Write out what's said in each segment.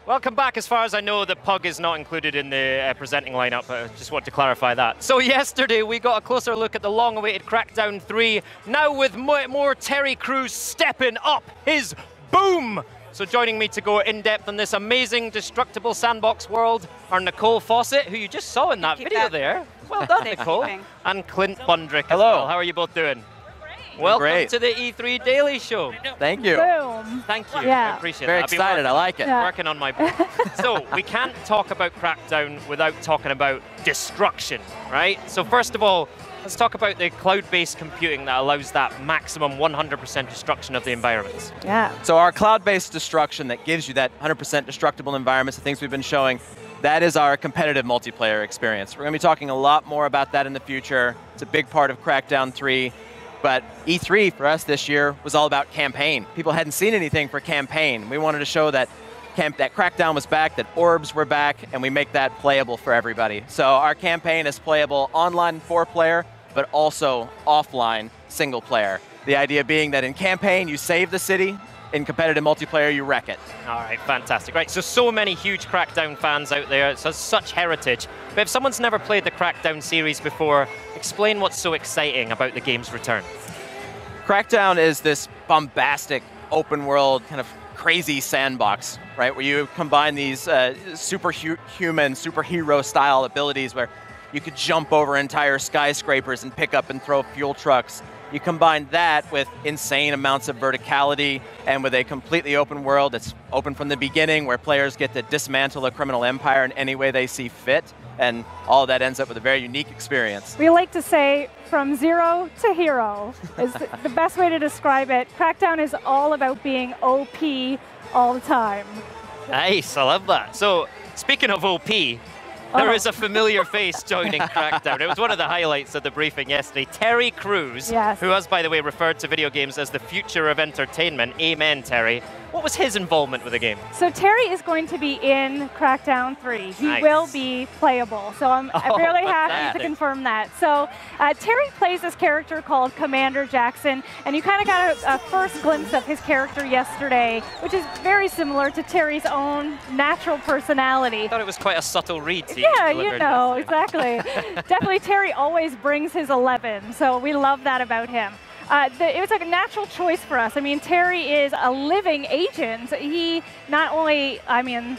Welcome back. As far as I know, the Pug is not included in the presenting lineup. I just want to clarify that. So yesterday, we got a closer look at the long-awaited Crackdown 3, now with more Terry Crews stepping up his boom. So joining me to go in-depth on this amazing destructible sandbox world are Nicole Fawcett, who you just saw in that video there. Well done, Nicole. And Clint Bundrick. Hello. As well. How are you both doing? Welcome to the E3 Daily Show. Thank you. Boom. Thank you. Yeah. I appreciate Very that. excited. I like it. Yeah. Working on my book. So we can't talk about Crackdown without talking about destruction, right? So first of all, let's talk about the cloud-based computing that allows that maximum 100% destruction of the environments. Yeah. So our cloud-based destruction that gives you that 100% destructible environments, the things we've been showing, that is our competitive multiplayer experience. We're going to be talking a lot more about that in the future. It's a big part of Crackdown 3. But E3 for us this year was all about campaign. People hadn't seen anything for campaign. We wanted to show that Crackdown was back, that orbs were back, and we make that playable for everybody. So our campaign is playable online 4-player, but also offline single player. The idea being that in campaign, you save the city. In competitive multiplayer, you wreck it. All right, fantastic. Right, so many huge Crackdown fans out there. It has such heritage. But if someone's never played the Crackdown series before, explain what's so exciting about the game's return. Crackdown is this bombastic, open world, kind of crazy sandbox, right? Where you combine these superhuman, superhero style abilities where you could jump over entire skyscrapers and pick up and throw fuel trucks. You combine that with insane amounts of verticality and with a completely open world that's open from the beginning where players get to dismantle a criminal empire in any way they see fit. And all of that ends up with a very unique experience. We like to say from zero to hero is the best way to describe it. Crackdown is all about being OP all the time. Nice, I love that. So speaking of OP, there is a familiar face joining Crackdown. It was one of the highlights of the briefing yesterday. Terry Crews, Yes. who has, by the way, referred to video games as the future of entertainment. Amen, Terry. What was his involvement with the game? So Terry is going to be in Crackdown 3. He Nice. will be playable. So I'm really happy fantastic. to confirm that. So Terry plays this character called Commander Jackson, and you kind of got a first glimpse of his character yesterday, which is very similar to Terry's own natural personality. I thought it was quite a subtle read. Yeah, you know, exactly. Definitely Terry always brings his 11, so we love that about him. It was like a natural choice for us. I mean, Terry is a living agent. He not only, I mean,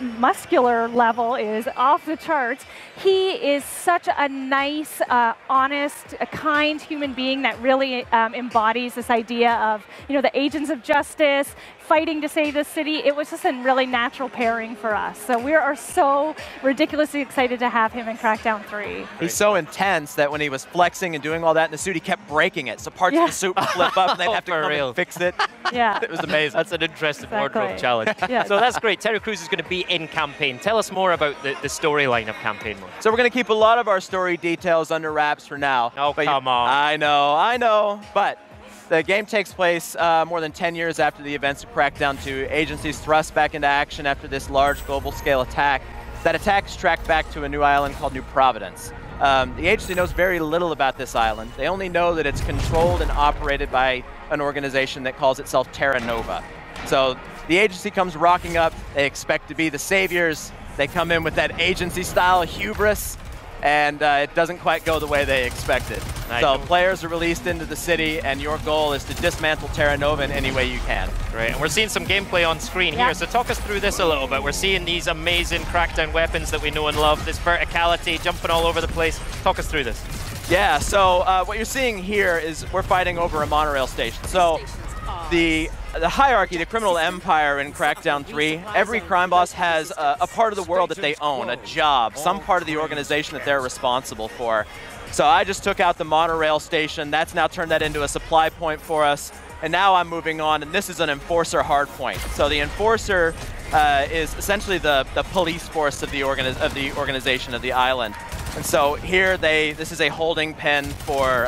muscular level is off the charts. He is such a nice, honest, a kind human being that really embodies this idea of, you know, the agents of justice, fighting to save the city. It was just a really natural pairing for us. So we are so ridiculously excited to have him in Crackdown 3. He's so intense that when he was flexing and doing all that in the suit, he kept breaking it. So parts of the suit would flip up and they'd have to come and fix it. Yeah. It was amazing. That's an interesting wardrobe Exactly. challenge. Yeah. So that's great. Terry Crews is going to be in campaign. Tell us more about the storyline of campaign mode. So we're going to keep a lot of our story details under wraps for now. Oh, come on. I know. But the game takes place more than 10 years after the events of Crackdown 2. Agencies thrust back into action after this large global scale attack. That attack is tracked back to a new island called New Providence. The agency knows very little about this island. They only know that it's controlled and operated by an organization that calls itself Terra Nova. So the agency comes rocking up. They expect to be the saviors. They come in with that agency-style hubris, and it doesn't quite go the way they expected. Nice. So players are released into the city, and your goal is to dismantle Terra Nova in any way you can. Great, and we're seeing some gameplay on screen Yeah. here, so talk us through this a little bit. We're seeing these amazing Crackdown weapons that we know and love, this verticality, jumping all over the place. Talk us through this. Yeah, so what you're seeing here is we're fighting over a monorail station. So the hierarchy, the criminal empire in Crackdown 3, every crime boss has a part of the world that they own, a job, some part of the organization that they're responsible for. So I just took out the monorail station. That's now turned that into a supply point for us. And now I'm moving on, and this is an enforcer hardpoint. So the enforcer is essentially the police force of the organization of the island. And so here this is a holding pen for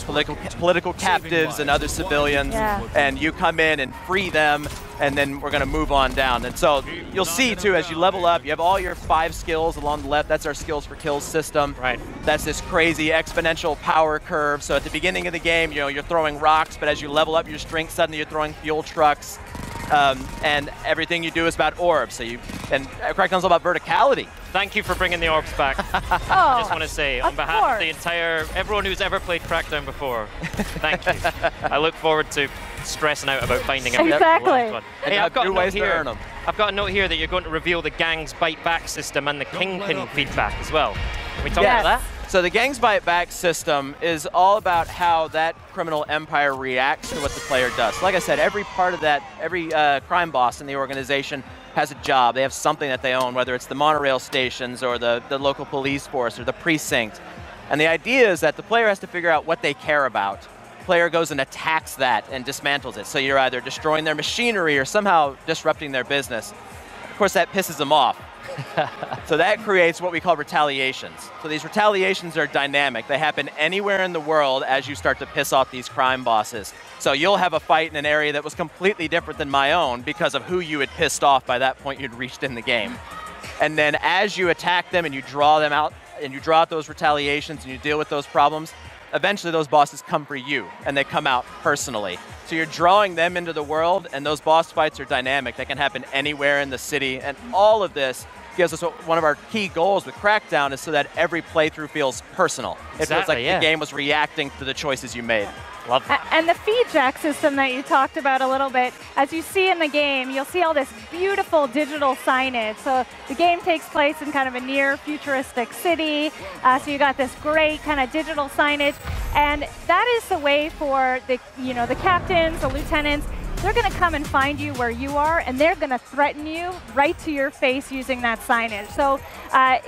political captives and other civilians. Yeah. And you come in and free them, and then we're going to move on down. And so you'll see too, as you level up, you have all your 5 skills along the left. That's our skills for kills system. Right. That's this crazy exponential power curve. So at the beginning of the game, you're throwing rocks, but as you level up your strength, suddenly you're throwing fuel trucks. and everything you do is about orbs. And Crackdown's all about verticality. Thank you for bringing the orbs back. I just want to say, on behalf of the entire, everyone who's ever played Crackdown before, thank you. I look forward to stressing out about finding every Exactly. last one. Hey, I've got a note here. them. I've got a note here that you're going to reveal the Gang's Bite Back system and the Kingpin feedback as well. Can we talk about that? So the Gang's Bite Back system is all about how that criminal empire reacts to what the player does. Like I said, every part of that, every crime boss in the organization has a job. They have something that they own, whether it's the monorail stations or the local police force or the precinct. And the idea is that the player has to figure out what they care about. The player goes and attacks that and dismantles it. So you're either destroying their machinery or somehow disrupting their business. Of course, that pisses them off. So that creates what we call retaliations. So these retaliations are dynamic. They happen anywhere in the world as you start to piss off these crime bosses. So you'll have a fight in an area that was completely different than my own because of who you had pissed off by that point you'd reached in the game. And then as you attack them and you draw them out, and you draw out those retaliations and you deal with those problems, eventually those bosses come for you and they come out personally. So you're drawing them into the world, and those boss fights are dynamic. They can happen anywhere in the city, and all of this gives us one of our key goals with Crackdown is so that every playthrough feels personal. It feels like the game was reacting to the choices you made. Love that. And the feed jack system that you talked about a little bit, as you see in the game, you'll see all this beautiful digital signage. So the game takes place in kind of a near futuristic city. So you got this great kind of digital signage. And that is the way for the captains, the lieutenants. They're going to come and find you where you are, and they're going to threaten you right to your face using that signage. So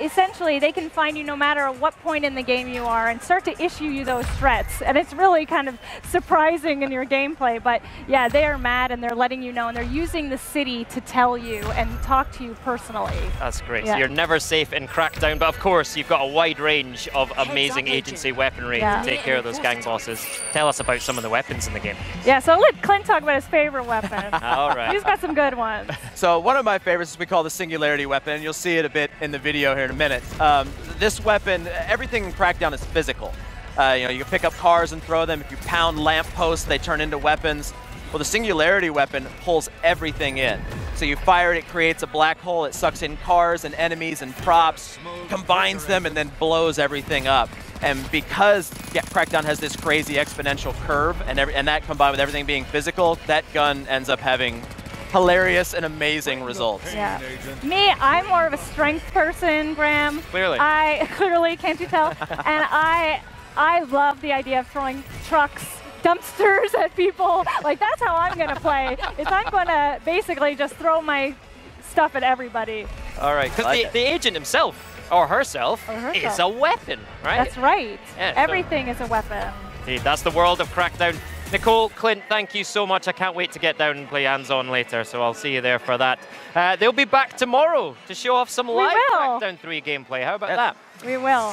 essentially, they can find you no matter what point in the game you are and start to issue you those threats. And it's really kind of surprising in your gameplay. But yeah, they are mad, and they're letting you know, and they're using the city to tell you and talk to you personally. That's great. Yeah. So you're never safe in Crackdown, but of course, you've got a wide range of amazing agency weaponry to take care of those gang bosses. Tell us about some of the weapons in the game. Yeah, so let Clint talk about his favorite weapon. All right. He's got some good ones. So one of my favorites is we call the Singularity weapon, and you'll see it a bit in the video here in a minute. This weapon, everything in Crackdown is physical. You can pick up cars and throw them. If you pound lampposts, they turn into weapons. Well, the Singularity weapon pulls everything in. So you fire it, it creates a black hole, it sucks in cars and enemies and props, combines them, and then blows everything up. And because Crackdown has this crazy exponential curve, and that combined with everything being physical, that gun ends up having hilarious and amazing results. Yeah. Me, I'm more of a strength person, Graham. Clearly. Clearly, can't you tell? And I love the idea of throwing trucks, dumpsters at people. Like, that's how I'm going to play, is I'm going to basically just throw my stuff at everybody. All right, because the agent himself, or herself, is a weapon, right? That's right. Yeah, Everything is a weapon. Indeed, that's the world of Crackdown. Nicole, Clint, thank you so much. I can't wait to get down and play hands-on later, so I'll see you there for that. They'll be back tomorrow to show off some live Crackdown 3 gameplay. How about that? We will.